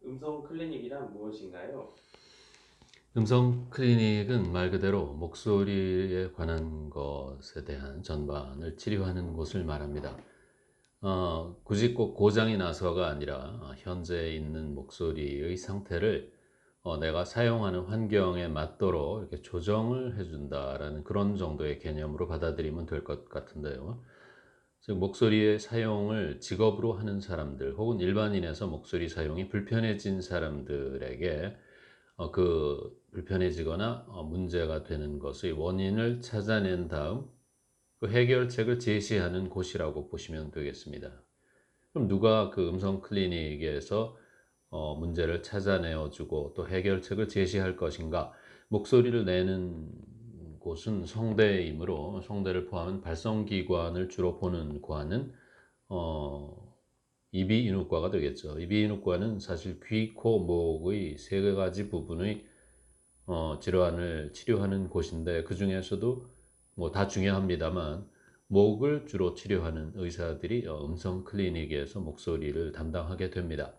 음성 클리닉이란 무엇인가요? 음성 클리닉은 말 그대로 목소리에 관한 것에 대한 전반을 치료하는 곳을 말합니다. 굳이 꼭 고장이 나서가 아니라 현재 있는 목소리의 상태를 내가 사용하는 환경에 맞도록 이렇게 조정을 해준다라는 그런 정도의 개념으로 받아들이면 될 것 같은데요. 즉 목소리의 사용을 직업으로 하는 사람들 혹은 일반인에서 목소리 사용이 불편해진 사람들에게 불편해지거나 문제가 되는 것의 원인을 찾아낸 다음 그 해결책을 제시하는 곳이라고 보시면 되겠습니다. 그럼 누가 그 음성 클리닉에서 문제를 찾아내어 주고 또 해결책을 제시할 것인가? 목소리를 내는 곳은 성대이므로 성대를 포함한 발성기관을 주로 보는 과는 어 이비인후과가 되겠죠. 이비인후과는 사실 귀, 코, 목의 세 가지 부분의 질환을 치료하는 곳인데 그중에서도 뭐 다 중요합니다만 목을 주로 치료하는 의사들이 음성 클리닉에서 목소리를 담당하게 됩니다.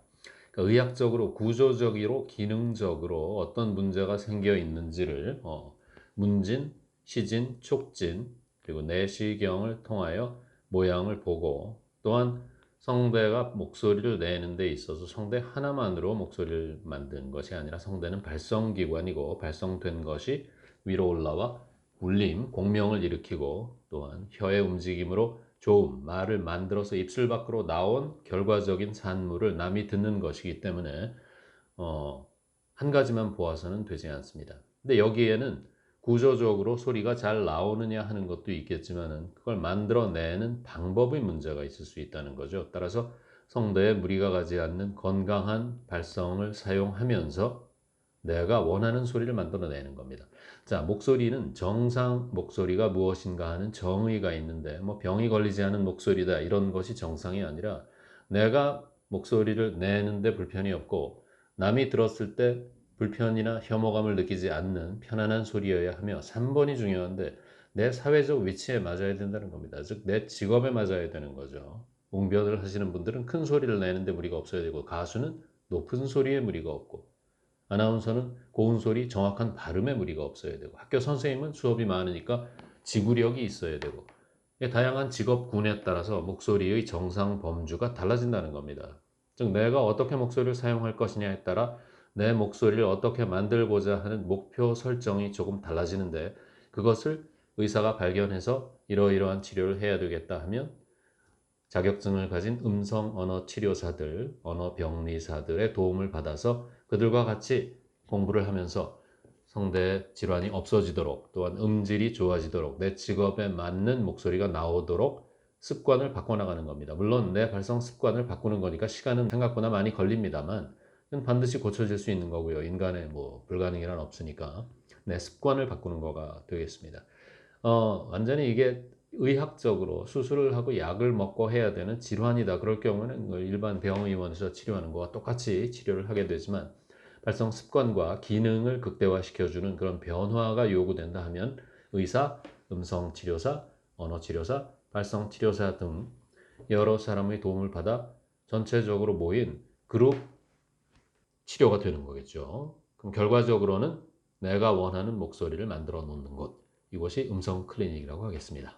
그러니까 의학적으로 구조적으로 기능적으로 어떤 문제가 생겨 있는지를 문진, 시진, 촉진 그리고 내시경을 통하여 모양을 보고 또한 성대가 목소리를 내는 데 있어서 성대 하나만으로 목소리를 만든 것이 아니라 성대는 발성기관이고 발성된 것이 위로 올라와 울림, 공명을 일으키고 또한 혀의 움직임으로 좋음, 말을 만들어서 입술 밖으로 나온 결과적인 산물을 남이 듣는 것이기 때문에 어, 한 가지만 보아서는 되지 않습니다. 근데 여기에는 구조적으로 소리가 잘 나오느냐 하는 것도 있겠지만은 그걸 만들어내는 방법의 문제가 있을 수 있다는 거죠. 따라서 성대에 무리가 가지 않는 건강한 발성을 사용하면서 내가 원하는 소리를 만들어내는 겁니다. 자, 목소리는 정상 목소리가 무엇인가 하는 정의가 있는데 뭐 병이 걸리지 않은 목소리다 이런 것이 정상이 아니라 내가 목소리를 내는데 불편이 없고 남이 들었을 때 불편이나 혐오감을 느끼지 않는 편안한 소리여야 하며 3번이 중요한데 내 사회적 위치에 맞아야 된다는 겁니다. 즉 내 직업에 맞아야 되는 거죠. 웅변을 하시는 분들은 큰 소리를 내는데 무리가 없어야 되고 가수는 높은 소리에 무리가 없고 아나운서는 고운 소리, 정확한 발음에 무리가 없어야 되고 학교 선생님은 수업이 많으니까 지구력이 있어야 되고 다양한 직업군에 따라서 목소리의 정상 범주가 달라진다는 겁니다. 즉 내가 어떻게 목소리를 사용할 것이냐에 따라 내 목소리를 어떻게 만들고자 하는 목표 설정이 조금 달라지는데 그것을 의사가 발견해서 이러이러한 치료를 해야 되겠다 하면 자격증을 가진 음성 언어 치료사들, 언어 병리사들의 도움을 받아서 그들과 같이 공부를 하면서 성대 질환이 없어지도록 또한 음질이 좋아지도록 내 직업에 맞는 목소리가 나오도록 습관을 바꿔나가는 겁니다. 물론 내 발성 습관을 바꾸는 거니까 시간은 생각보다 많이 걸립니다만 그건 반드시 고쳐질 수 있는 거고요. 인간의 뭐 불가능이란 없으니까 내 습관을 바꾸는 거가 되겠습니다. 완전히 이게 의학적으로 수술을 하고 약을 먹고 해야 되는 질환이다. 그럴 경우는 일반 병의원에서 치료하는 거와 똑같이 치료를 하게 되지만 발성 습관과 기능을 극대화시켜주는 그런 변화가 요구된다 하면 의사, 음성 치료사, 언어 치료사, 발성 치료사 등 여러 사람의 도움을 받아 전체적으로 모인 그룹 치료가 되는 거겠죠. 그럼 결과적으로는 내가 원하는 목소리를 만들어 놓는 곳. 이것이 음성 클리닉이라고 하겠습니다.